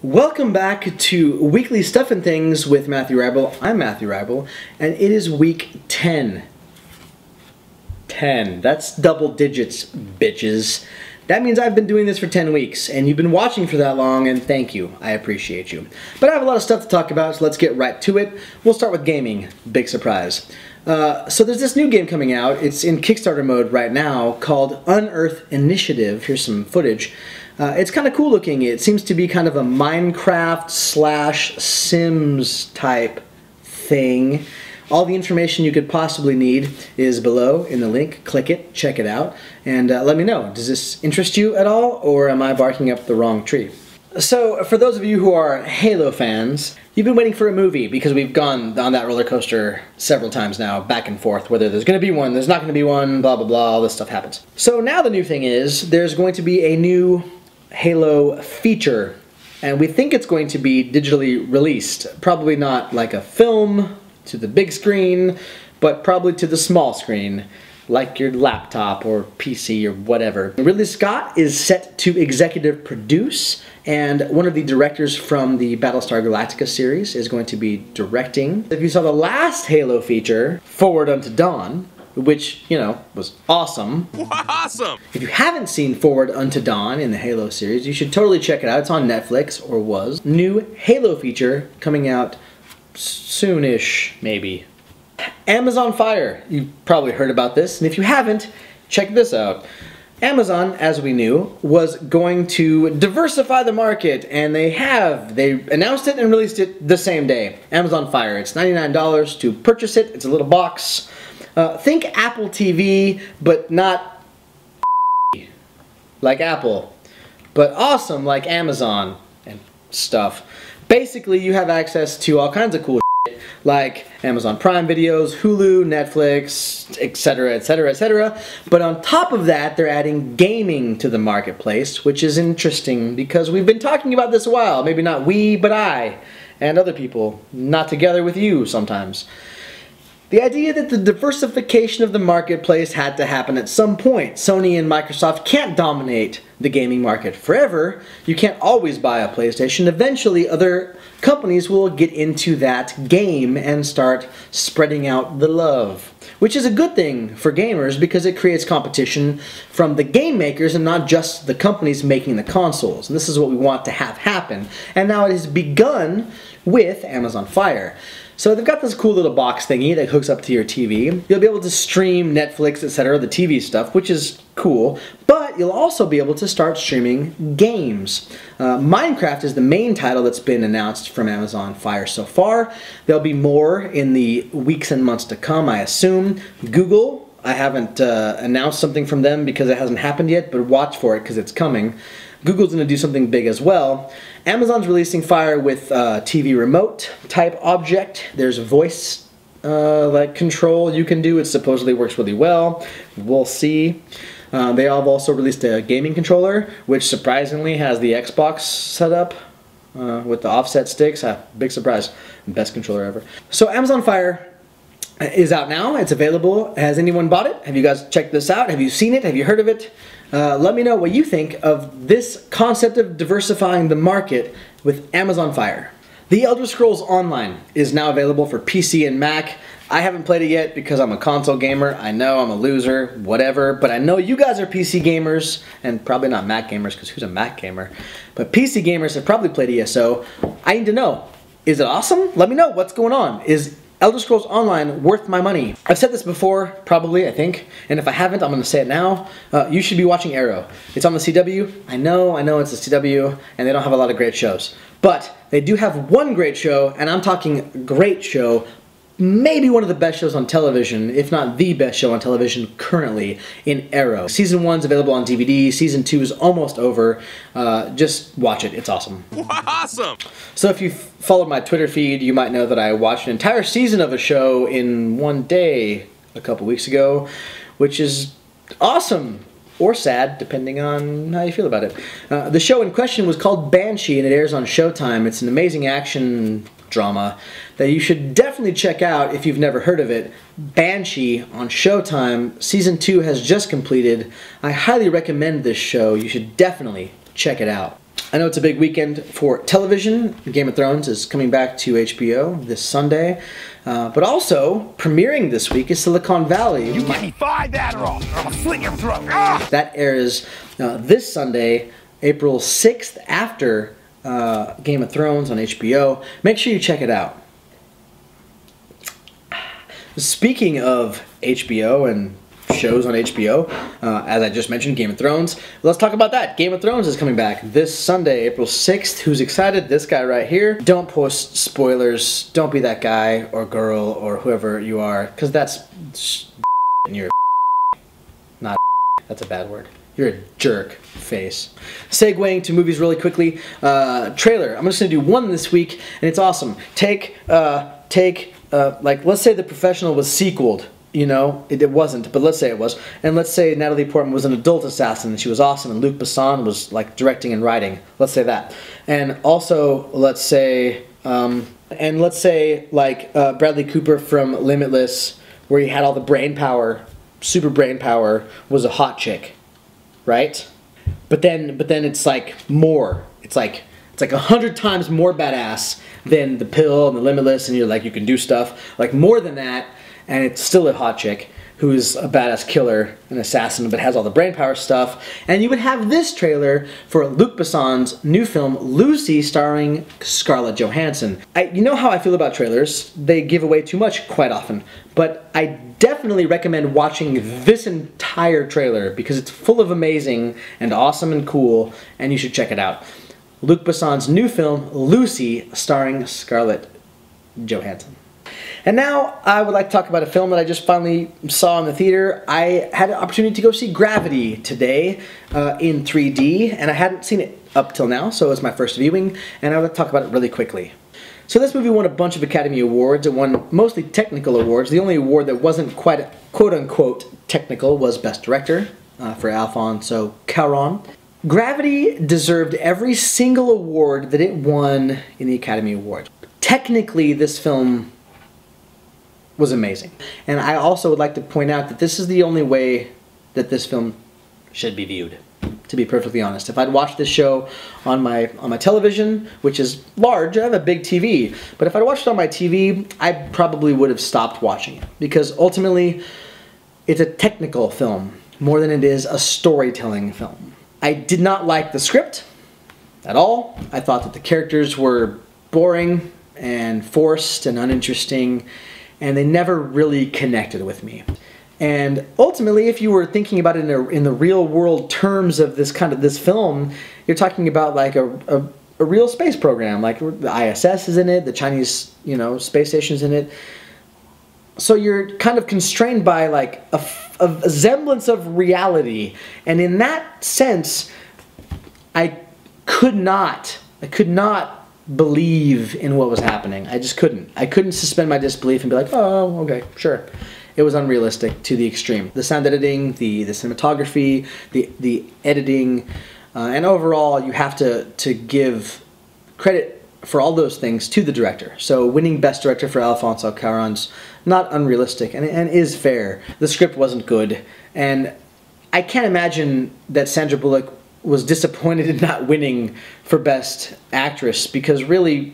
Welcome back to Weekly Stuff and Things with Matthew Ruybal. I'm Matthew Ruybal, and it is week 10. 10. That's double digits, bitches. That means I've been doing this for 10 weeks, and you've been watching for that long, and thank you. I appreciate you. But I have a lot of stuff to talk about, so let's get right to it. We'll start with gaming. Big surprise. So there's this new game coming out. It's in Kickstarter mode right now called Unearth Initi. Here's some footage. It's kind of cool looking. It seems to be kind of a Minecraft / Sims type thing. All the information you could possibly need is below in the link. Click it, check it out, and let me know. Does this interest you at all, or am I barking up the wrong tree? So, for those of you who are Halo fans, you've been waiting for a movie because we've gone on that roller coaster several times now, back and forth, whether there's going to be one, there's not going to be one, blah blah blah, all this stuff happens. So now the new thing is, there's going to be a new Halo feature, and we think it's going to be digitally released. Probably not like a film to the big screen, but probably to the small screen, like your laptop or PC or whatever. Ridley Scott is set to executive produce, and one of the directors from the Battlestar Galactica series is going to be directing. If you saw the last Halo feature, Forward Unto Dawn, which, you know, was awesome. Awesome! If you haven't seen Forward Unto Dawn in the Halo series, you should totally check it out. It's on Netflix, or was. New Halo feature coming out soonish, maybe. Amazon Fire. You've probably heard about this, and if you haven't, check this out. Amazon, as we knew, was going to diversify the market, and they have. They announced it and released it the same day. Amazon Fire. It's $99 to purchase it. It's a little box. Think Apple TV, but not like Apple, but awesome like Amazon and stuff. Basically, you have access to all kinds of cool shit, like Amazon Prime videos, Hulu, Netflix, etc., etc., etc. But on top of that, they're adding gaming to the marketplace, which is interesting because we've been talking about this a while. Maybe not we, but I and other people, not together with you sometimes. The idea that the diversification of the marketplace had to happen at some point. Sony and Microsoft can't dominate the gaming market forever. You can't always buy a PlayStation. Eventually, other companies will get into that game and start spreading out the love. Which is a good thing for gamers because it creates competition from the game makers and not just the companies making the consoles. And this is what we want to have happen. And now it has begun with Amazon Fire. So they've got this cool little box thingy that hooks up to your TV. You'll be able to stream Netflix, etc., the TV stuff, which is cool. But you'll also be able to start streaming games. Minecraft is the main title that's been announced from Amazon Fire so far. There'll be more in the weeks and months to come, I assume. Google, I haven't announced something from them because it hasn't happened yet, but watch for it because it's coming. Google's going to do something big as well. Amazon's releasing Fire with TV remote type object. There's voice like control you can do. It supposedly works really well. We'll see. They have also released a gaming controller, which surprisingly has the Xbox set up with the offset sticks. Big surprise. Best controller ever. So Amazon Fire is out now. It's available. Has anyone bought it? Have you guys checked this out? Have you seen it? Have you heard of it? Let me know what you think of this concept of diversifying the market with Amazon Fire. The Elder Scrolls Online is now available for PC and Mac. I haven't played it yet because I'm a console gamer. I know I'm a loser, whatever, but I know you guys are PC gamers, and probably not Mac gamers, because who's a Mac gamer? But PC gamers have probably played ESO. I need to know, is it awesome? Let me know what's going on. Is Elder Scrolls Online worth my money? I've said this before, probably, I think, and if I haven't, I'm going to say it now. You should be watching Arrow. It's on the CW. I know it's the CW, and they don't have a lot of great shows. But they do have one great show, and I'm talking great show, maybe one of the best shows on television, if not the best show on television currently, in Arrow. Season 1's available on DVD, Season 2 is almost over. Just watch it, it's awesome. Awesome! So if you've followed my Twitter feed, you might know that I watched an entire season of a show in one day a couple weeks ago, which is awesome. Or sad, depending on how you feel about it. The show in question was called Banshee, and it airs on Showtime. It's an amazing action drama that you should definitely check out if you've never heard of it. Banshee on Showtime. Season 2 has just completed. I highly recommend this show. You should definitely check it out. I know it's a big weekend for television. Game of Thrones is coming back to HBO this Sunday. But also, premiering this week is Silicon Valley. You give me 5 Adderall, or I'll slit your throat. Ah! That airs this Sunday, April 6th, after Game of Thrones on HBO. Make sure you check it out. Speaking of HBO and shows on HBO, as I just mentioned, Game of Thrones. Let's talk about that. Game of Thrones is coming back this Sunday, April 6th. Who's excited? This guy right here. Don't post spoilers. Don't be that guy or girl or whoever you are, because that's and you're not. That's a bad word. You're a jerk face. Segueing to movies really quickly. Trailer. I'm just gonna do one this week, and it's awesome. Take like, let's say The Professional was sequeled. You know, it wasn't, but let's say it was. And let's say Natalie Portman was an adult assassin and she was awesome, and Luc Besson was like directing and writing. Let's say that. And also, let's say like Bradley Cooper from Limitless, where he had all the brain power, super brain power, was a hot chick, right? But then it's like more. It's like 100 times more badass than The Pill and the Limitless, and you're like, you can do stuff like more than that. And it's still a hot chick who's a badass killer, an assassin, but has all the brainpower stuff. And you would have this trailer for Luc Besson's new film, Lucy, starring Scarlett Johansson. You know how I feel about trailers. They give away too much quite often. But I definitely recommend watching this entire trailer because it's full of amazing and awesome and cool, and you should check it out. Luc Besson's new film, Lucy, starring Scarlett Johansson. And now I would like to talk about a film that I just finally saw in the theater. I had an opportunity to go see Gravity today in 3D, and I hadn't seen it up till now, so it was my first viewing, and I would like to talk about it really quickly. So this movie won a bunch of Academy Awards. It won mostly technical awards. The only award that wasn't quite quote-unquote technical was Best Director for Alfonso Cuarón. Gravity deserved every single award that it won in the Academy Awards. Technically, this film was amazing. And I also would like to point out that this is the only way that this film should be viewed, to be perfectly honest. If I'd watched this show on my television, which is large, I have a big TV, but if I'd watched it on my TV, I probably would have stopped watching it, because ultimately it's a technical film more than it is a storytelling film. I did not like the script at all. I thought that the characters were boring and forced and uninteresting, and they never really connected with me. And ultimately, if you were thinking about it in the real world terms of this film, you're talking about like a real space program. Like the ISS is in it, the Chinese space station's in it. So you're kind of constrained by like a semblance of reality. And in that sense, I could not believe in what was happening. I just couldn't. I couldn't suspend my disbelief and be like, oh, okay, sure. It was unrealistic to the extreme. The sound editing, the cinematography, the editing, and overall, you have to give credit for all those things to the director. So winning Best Director for Alfonso Cuarón's not unrealistic and is fair. The script wasn't good, and I can't imagine that Sandra Bullock was disappointed in not winning for Best Actress, because really,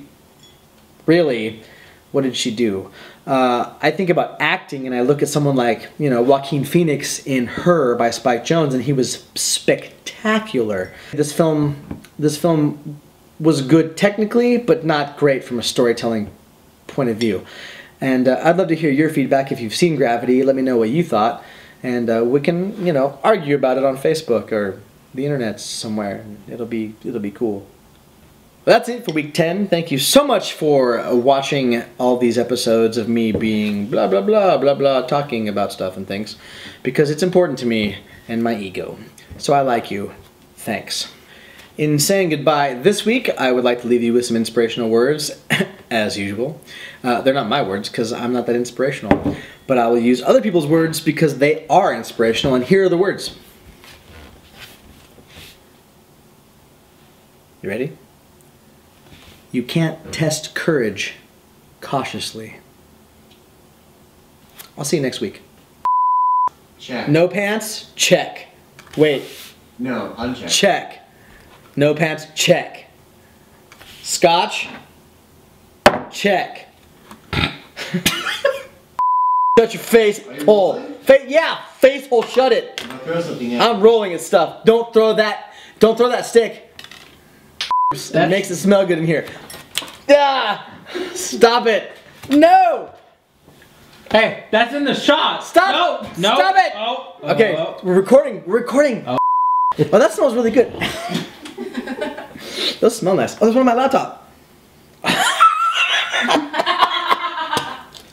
what did she do? I think about acting and I look at someone like, Joaquin Phoenix in Her by Spike Jonze, and he was spectacular. This film was good technically, but not great from a storytelling point of view. And I'd love to hear your feedback. If you've seen Gravity, let me know what you thought, and we can, argue about it on Facebook or the internet somewhere. It'll be cool. Well, that's it for week 10. Thank you so much for watching all these episodes of me being blah blah blah blah blah, talking about stuff and things, because it's important to me and my ego. So I like you. Thanks. In saying goodbye this week, I would like to leave you with some inspirational words, as usual. They're not my words because I'm not that inspirational, but I will use other people's words because they are inspirational, and here are the words. You ready? You can't test courage cautiously. I'll see you next week. Check. No pants? Check. Wait. No, uncheck. Check. No pants, check. Scotch, check. Shut your face hole. Yeah, face hole, shut it. I'm rolling and stuff. Don't throw that stick. It makes it smell good in here. Ah, stop it. No. Hey, that's in the shot. Stop. No. Stop it. Oh. Okay, we're recording. Oh, that smells really good. Those smell nice. Oh, there's one on my laptop.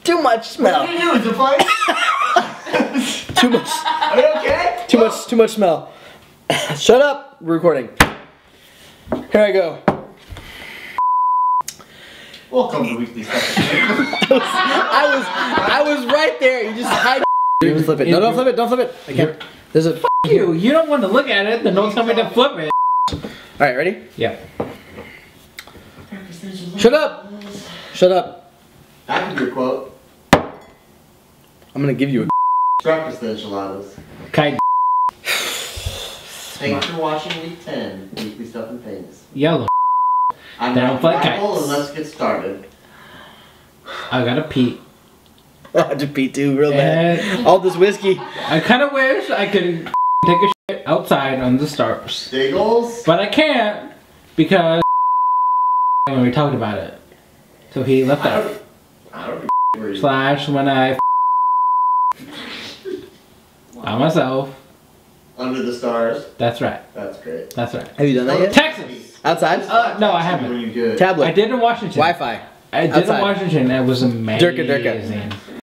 Too much smell. What are you doing, Define? Too much. Are you okay? Too much smell. Shut up. We're recording. Here I go. Welcome to Weekly Stuff. I was right there. You just hide. Dude, flip it. No, don't flip it. Don't flip it. I can't. There's a. You. You don't want to look at it. Then don't tell me to flip it. All right, ready? Yeah. Shut up. Shut up. That could be a quote. I'm gonna give you a. Breakfast enchiladas. Kite. Thanks for watching Week 10, Weekly Stuff and Things. Yellow. I'm Down flight Ruybal, kites. and let's get started. I gotta pee. I just pee too, real bad. All this whiskey. I kind of wish I could take a shit outside on the stars, Stiggles. but I can't because when we talked about it, so he left out. I don't know. Slash when I by myself. Under the stars. That's right. That's great. That's right. Have you done that yet? Texas. Outside? No, I When haven't. you good. Tablet. I did in Washington. Wi-Fi. I did Outside. in Washington. It was amazing. Durka.